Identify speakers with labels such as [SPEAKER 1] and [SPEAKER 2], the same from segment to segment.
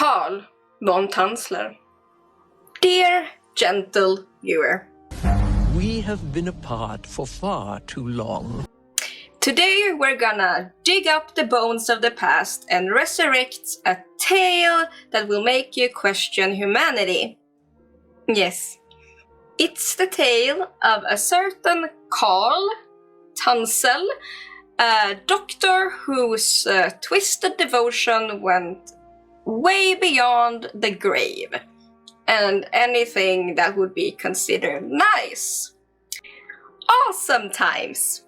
[SPEAKER 1] Carl von Tanzler. Dear gentle viewer,
[SPEAKER 2] we have been apart for far too long.
[SPEAKER 1] Today we're gonna dig up the bones of the past and resurrect a tale that will make you question humanity. Yes, it's the tale of a certain Carl Tanzler, a doctor whose twisted devotion went way beyond the grave and anything that would be considered nice. Awesome times!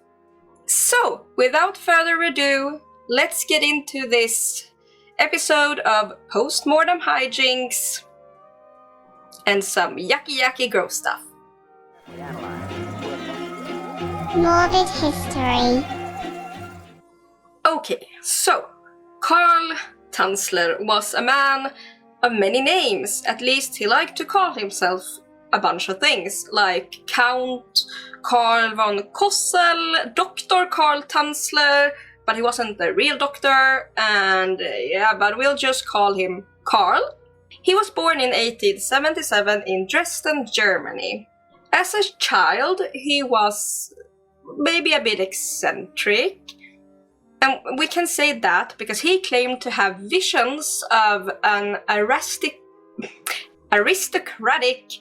[SPEAKER 1] So, without further ado, let's get into this episode of Postmortem Hijinks and some yucky gross stuff.
[SPEAKER 3] Morbid history.
[SPEAKER 1] Okay, so Carl Tanzler was a man of many names. At least he liked to call himself a bunch of things, like Count Carl von Kossel, Dr. Carl Tanzler, but he wasn't the real doctor, and but we'll just call him Carl. He was born in 1877 in Dresden, Germany. As a child, he was maybe a bit eccentric, and we can say that because he claimed to have visions of an aristocratic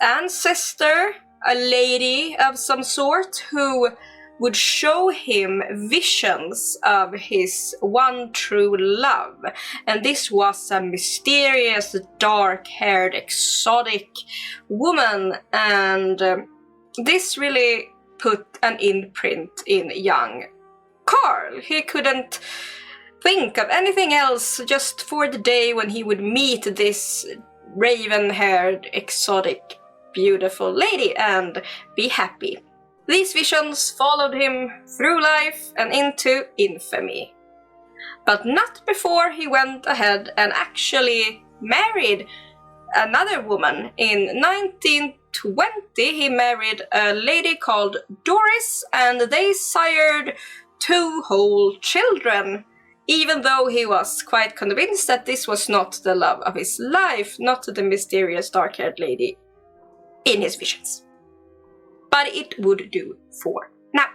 [SPEAKER 1] ancestor, a lady of some sort, who would show him visions of his one true love. And this was a mysterious, dark-haired, exotic woman, and this really put an imprint in young Carl. He couldn't think of anything else just for the day when he would meet this raven-haired, exotic, beautiful lady and be happy. These visions followed him through life and into infamy. But not before he went ahead and actually married another woman. In 1920 he married a lady called Doris, and they sired 2 whole children, even though he was quite convinced that this was not the love of his life, not the mysterious dark-haired lady in his visions. But it would do for now.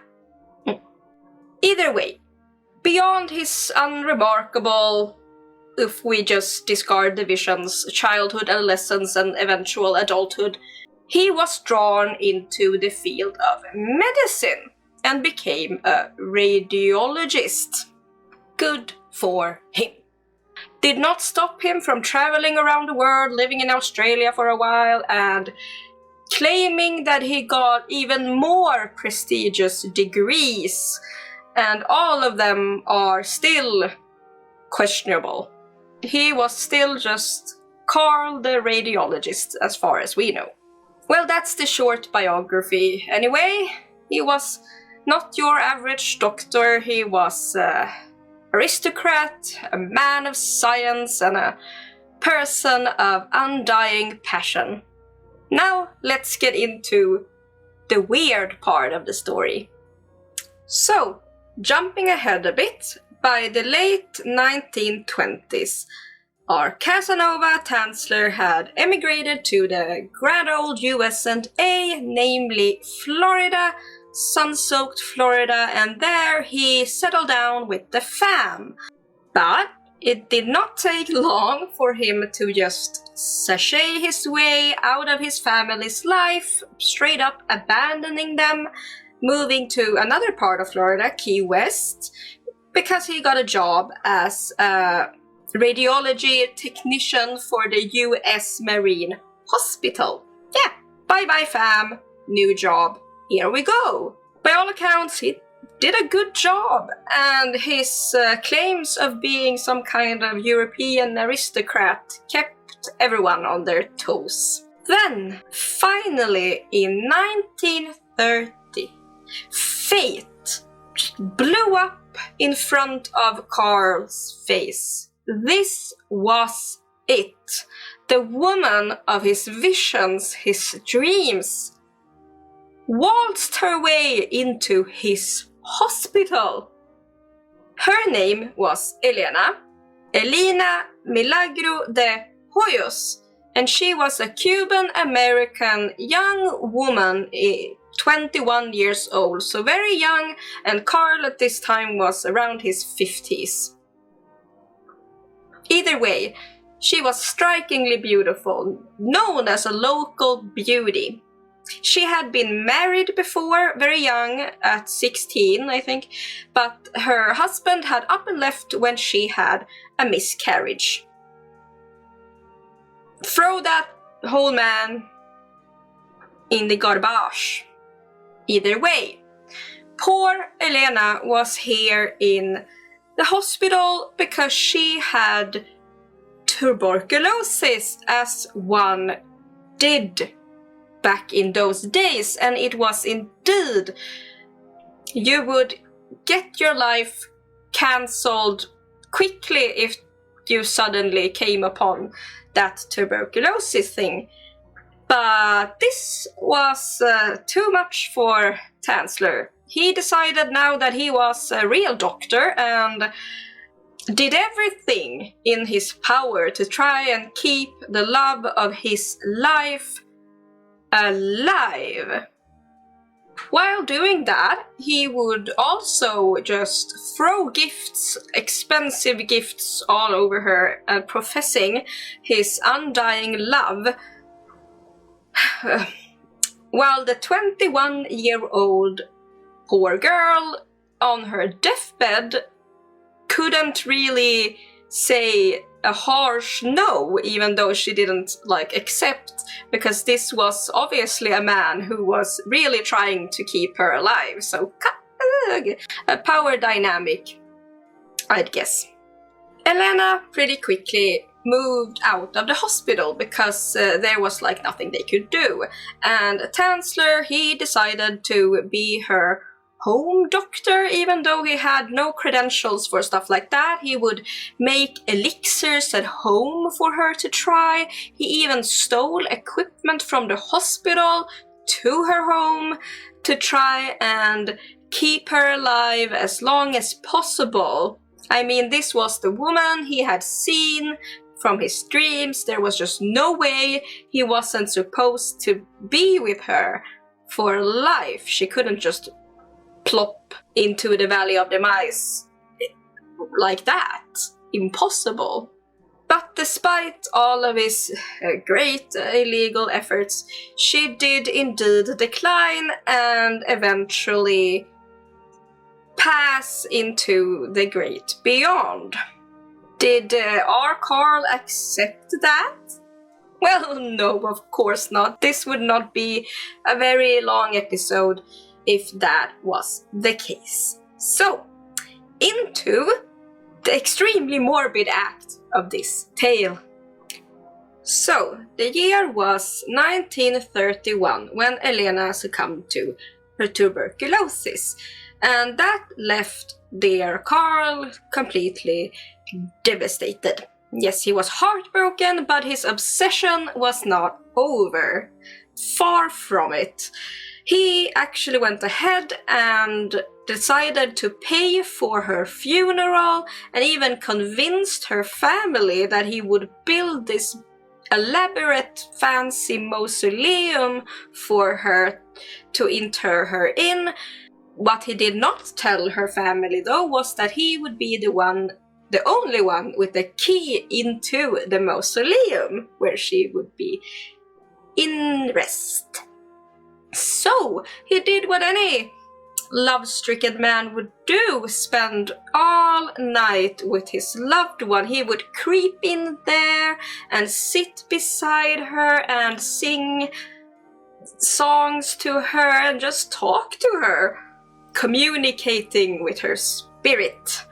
[SPEAKER 1] Either way, beyond his unremarkable, if we just discard the visions, childhood, adolescence, and eventual adulthood, he was drawn into the field of medicine and became a radiologist. Good for him. Did not stop him from traveling around the world, living in Australia for a while, and claiming that he got even more prestigious degrees, and all of them are still questionable. He was still just Carl the radiologist, as far as we know. Well, that's the short biography. Anyway, he was not your average doctor. He was an aristocrat, a man of science, and a person of undying passion. Now let's get into the weird part of the story. So, jumping ahead a bit, by the late 1920s, our Casanova Tanzler had emigrated to the grand old USA, namely Florida, sun-soaked Florida, and there he settled down with the fam. But it did not take long for him to just sashay his way out of his family's life, straight up abandoning them, moving to another part of Florida, Key West, because he got a job as a radiology technician for the US Marine Hospital. Yeah, bye-bye fam, new job, here we go. By all accounts, he did a good job, and his claims of being some kind of European aristocrat kept everyone on their toes. Then, finally, in 1930, fate just blew up in front of Carl's face. This was it. The woman of his visions, his dreams, waltzed her way into his hospital. Her name was Elena Milagro De Hoyos, and she was a Cuban-American young woman, 21 years old, so very young, and Carl at this time was around his 50s. Either way, she was strikingly beautiful, known as a local beauty. She had been married before, very young, at 16, I think, but her husband had up and left when she had a miscarriage. Throw that whole man in the garbage. Either way, poor Elena was here in the hospital because she had tuberculosis, as one did back in those days, and it was indeed, you would get your life cancelled quickly if you suddenly came upon that tuberculosis thing. But this was too much for Tanzler. He decided now that he was a real doctor and did everything in his power to try and keep the love of his life alive. While doing that, he would also just throw gifts, expensive gifts, all over her and professing his undying love. While the 21-year-old poor girl on her deathbed couldn't really say a harsh no, even though she didn't accept, because this was obviously a man who was really trying to keep her alive. So a power dynamic, I'd guess. Elena pretty quickly moved out of the hospital because there was nothing they could do, and Tanzler, he decided to be her home doctor, even though he had no credentials for stuff like that. He would make elixirs at home for her to try. He even stole equipment from the hospital to her home to try and keep her alive as long as possible. I mean, this was the woman he had seen from his dreams. There was just no way he wasn't supposed to be with her for life. She couldn't just plop into the Valley of Demise like that. Impossible. But despite all of his great illegal efforts, she did indeed decline and eventually pass into the great beyond. Did our Carl accept that? Well, no, of course not. This would not be a very long episode if that was the case. So, into the extremely morbid act of this tale. So, the year was 1931 when Elena succumbed to her tuberculosis, and that left dear Carl completely devastated. Yes, he was heartbroken, but his obsession was not over. Far from it. He actually went ahead and decided to pay for her funeral and even convinced her family that he would build this elaborate fancy mausoleum for her to inter her in. What he did not tell her family though was that he would be the only one with the key into the mausoleum where she would be in rest. So he did what any love-stricken man would do, spend all night with his loved one. He would creep in there and sit beside her and sing songs to her and just talk to her, communicating with her spirit.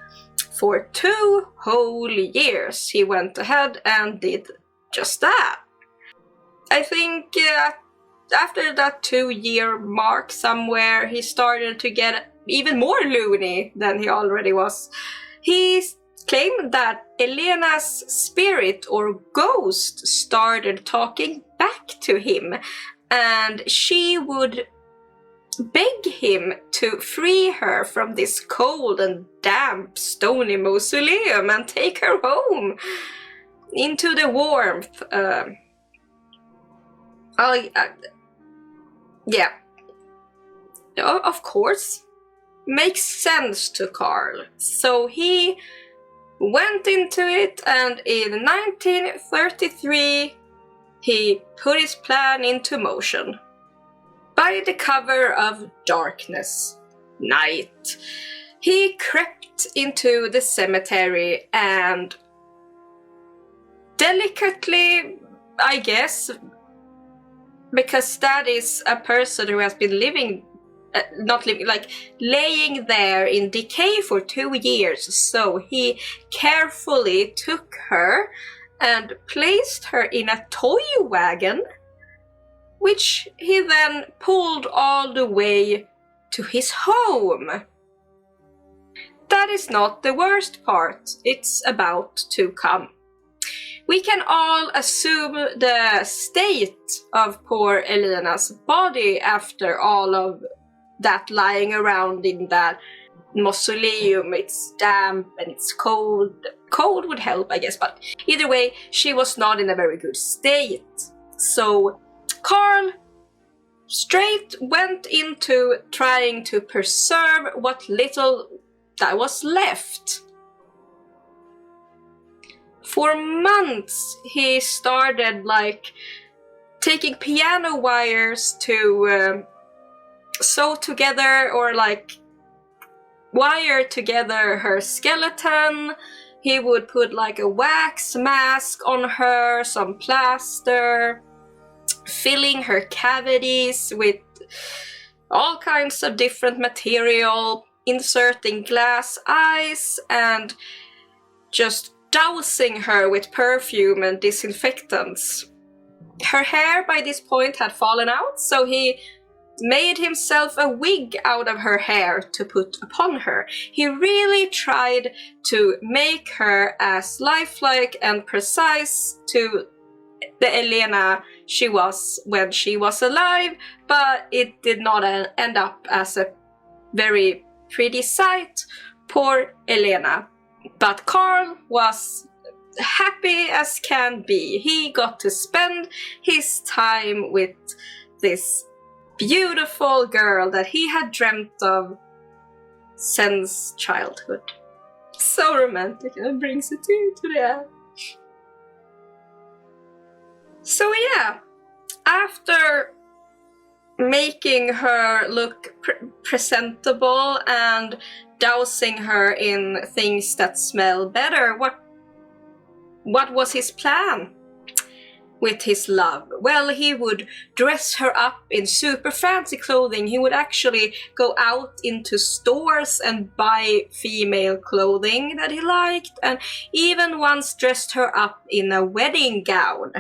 [SPEAKER 1] For 2 whole years he went ahead and did just that. I think after that 2-year mark somewhere, he started to get even more loony than he already was. He claimed that Elena's spirit or ghost started talking back to him, and she would beg him to free her from this cold and damp stony mausoleum and take her home. into the warmth. Yeah, of course, makes sense to Carl. So he went into it, and in 1933 he put his plan into motion. By the cover of darkness, night, he crept into the cemetery and delicately, I guess, because that is a person who has been living, not living, like laying there in decay for 2 years. So he carefully took her and placed her in a toy wagon, which he then pulled all the way to his home. That is not the worst part. It's about to come. We can all assume the state of poor Elena's body after all of that lying around in that mausoleum. It's damp and it's cold. Cold would help, I guess, but either way, she was not in a very good state. So Carl straight went into trying to preserve what little that was left. For months, he started like taking piano wires to sew together or like wire together her skeleton. He would put like a wax mask on her, some plaster, filling her cavities with all kinds of different material, inserting glass eyes, and just dousing her with perfume and disinfectants. Her hair by this point had fallen out, so he made himself a wig out of her hair to put upon her. He really tried to make her as lifelike and precise to the Elena she was when she was alive, but it did not end up as a very pretty sight. Poor Elena. But Carl was happy as can be. He got to spend his time with this beautiful girl that he had dreamt of since childhood. So romantic, and it brings a tear to the eye. So yeah, after making her look presentable and dousing her in things that smell better, what was his plan with his love? Well, he would dress her up in super fancy clothing. He would actually go out into stores and buy female clothing that he liked, and even once dressed her up in a wedding gown.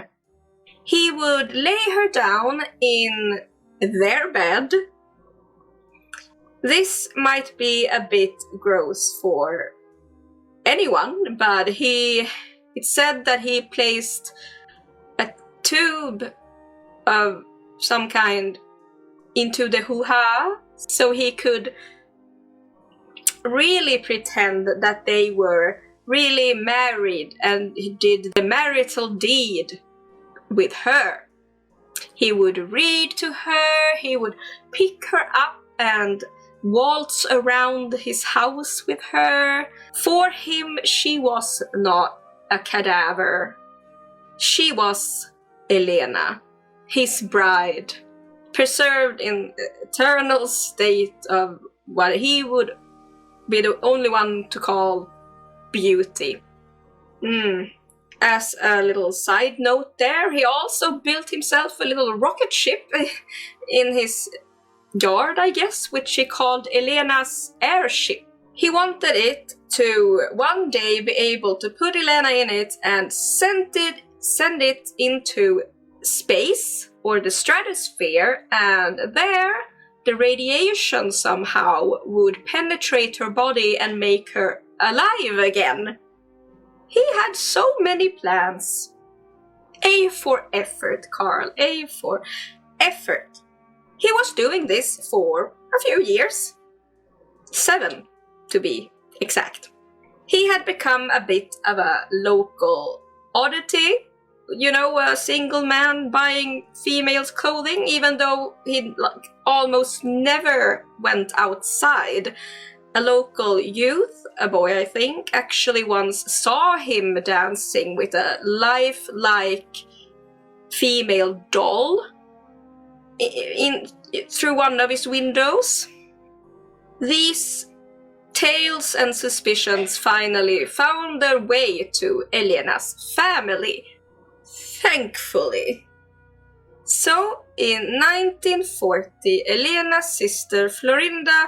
[SPEAKER 1] He would lay her down in their bed. This might be a bit gross for anyone, but it said that he placed a tube of some kind into the hoo-ha, so he could really pretend that they were really married and he did the marital deed with her. He would read to her, he would pick her up and waltz around his house with her. For him, she was not a cadaver. She was Elena, his bride, preserved in eternal state of what he would be the only one to call beauty. As a little side note there, he also built himself a little rocket ship in his yard, I guess, which he called Elena's airship. He wanted it to one day be able to put Elena in it and send it into space or the stratosphere, and there the radiation somehow would penetrate her body and make her alive again. He had so many plans. A for effort, Carl. A for effort. He was doing this for a few years. 7, to be exact. He had become a bit of a local oddity, you know, a single man buying females' clothing, even though he almost never went outside. A local youth, a boy I think, actually once saw him dancing with a lifelike female doll through one of his windows. These tales and suspicions finally found their way to Elena's family, thankfully. So, in 1940, Elena's sister Florinda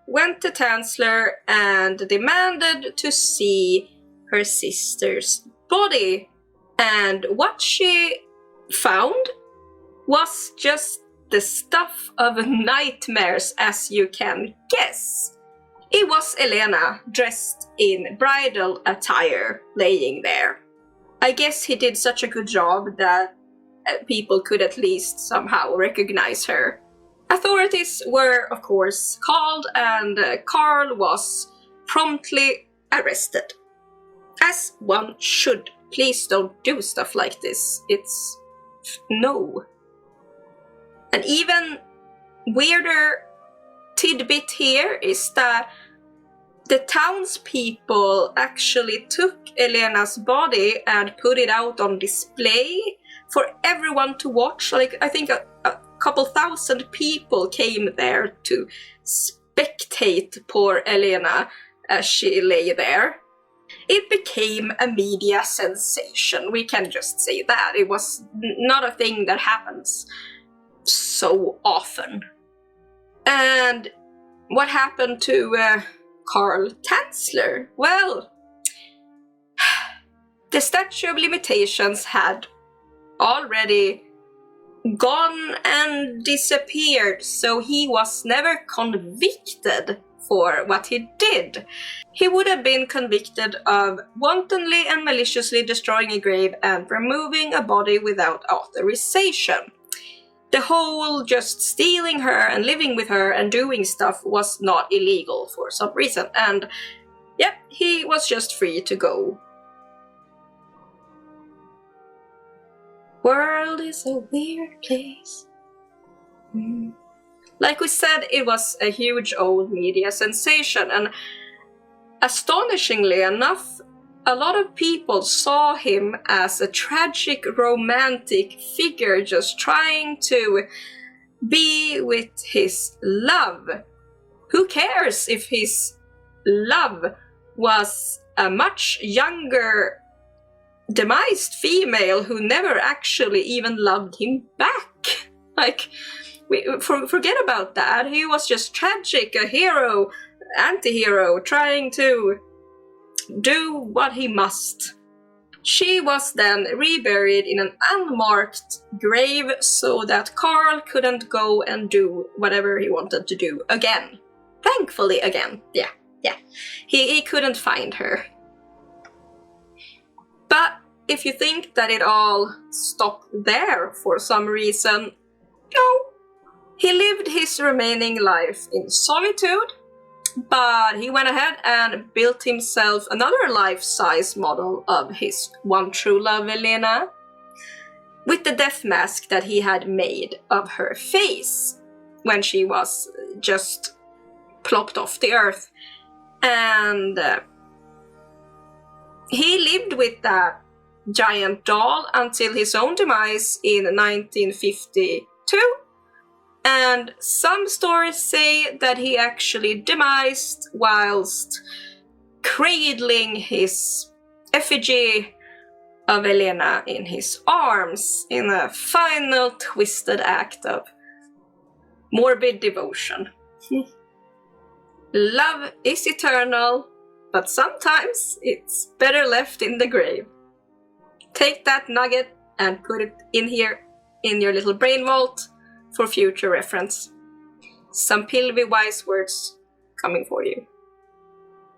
[SPEAKER 1] went to Tanzler and demanded to see her sister's body. And what she found was just the stuff of nightmares, as you can guess. It was Elena, dressed in bridal attire, laying there. I guess he did such a good job that people could at least somehow recognize her. Authorities were, of course, called, and Carl was promptly arrested. As one should. Please don't do stuff like this. It's no. An even weirder tidbit here is that the townspeople actually took Elena's body and put it out on display for everyone to watch. Like, I think a couple thousand people came there to spectate poor Elena as she lay there. It became a media sensation, we can just say that. It was not a thing that happens so often. And what happened to Carl Tanzler? Well, the statute of limitations had already gone and disappeared, so he was never convicted for what he did. He would have been convicted of wantonly and maliciously destroying a grave and removing a body without authorization. The whole just stealing her and living with her and doing stuff was not illegal for some reason, and yep, he was just free to go. World is a weird place. Like we said, it was a huge old media sensation, and astonishingly enough, a lot of people saw him as a tragic romantic figure just trying to be with his love. Who cares if his love was a much younger, demised female who never actually even loved him back? Like, forget about that. He was just tragic, a hero, anti-hero, trying to do what he must. She was then reburied in an unmarked grave so that Carl couldn't go and do whatever he wanted to do again. Thankfully again. Yeah. He couldn't find her. But if you think that it all stopped there for some reason, no. He lived his remaining life in solitude, but he went ahead and built himself another life-size model of his one true love, Elena, with the death mask that he had made of her face when she was just plopped off the earth. And he lived with that giant doll until his own demise in 1952. And some stories say that he actually demised whilst cradling his effigy of Elena in his arms in a final twisted act of morbid devotion. Love is eternal, but sometimes it's better left in the grave. Take that nugget and put it in here in your little brain vault for future reference. Some pilvy wise words coming for you.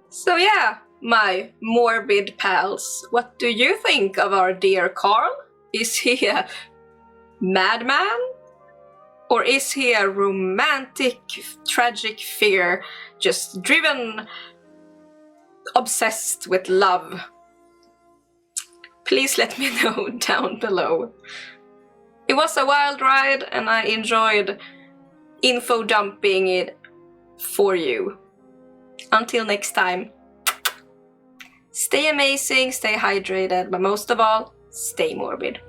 [SPEAKER 1] So yeah, my morbid pals, what do you think of our dear Carl? Is he a madman? Or is he a romantic, tragic figure, just driven, obsessed with love? please let me know down below. It was a wild ride and I enjoyed info dumping it for you. Until next time, stay amazing, stay hydrated, but most of all, stay morbid.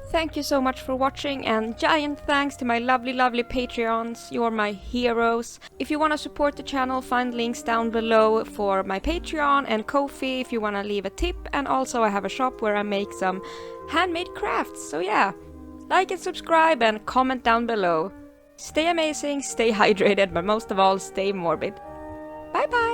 [SPEAKER 4] Thank you so much for watching, and giant thanks to my lovely Patreons. You're my heroes. If you want to support the channel, find links down below for my Patreon and Ko-fi if you want to leave a tip. And also I have a shop where I make some handmade crafts. So yeah, like and subscribe and comment down below. Stay amazing, stay hydrated, but most of all, stay morbid. Bye bye!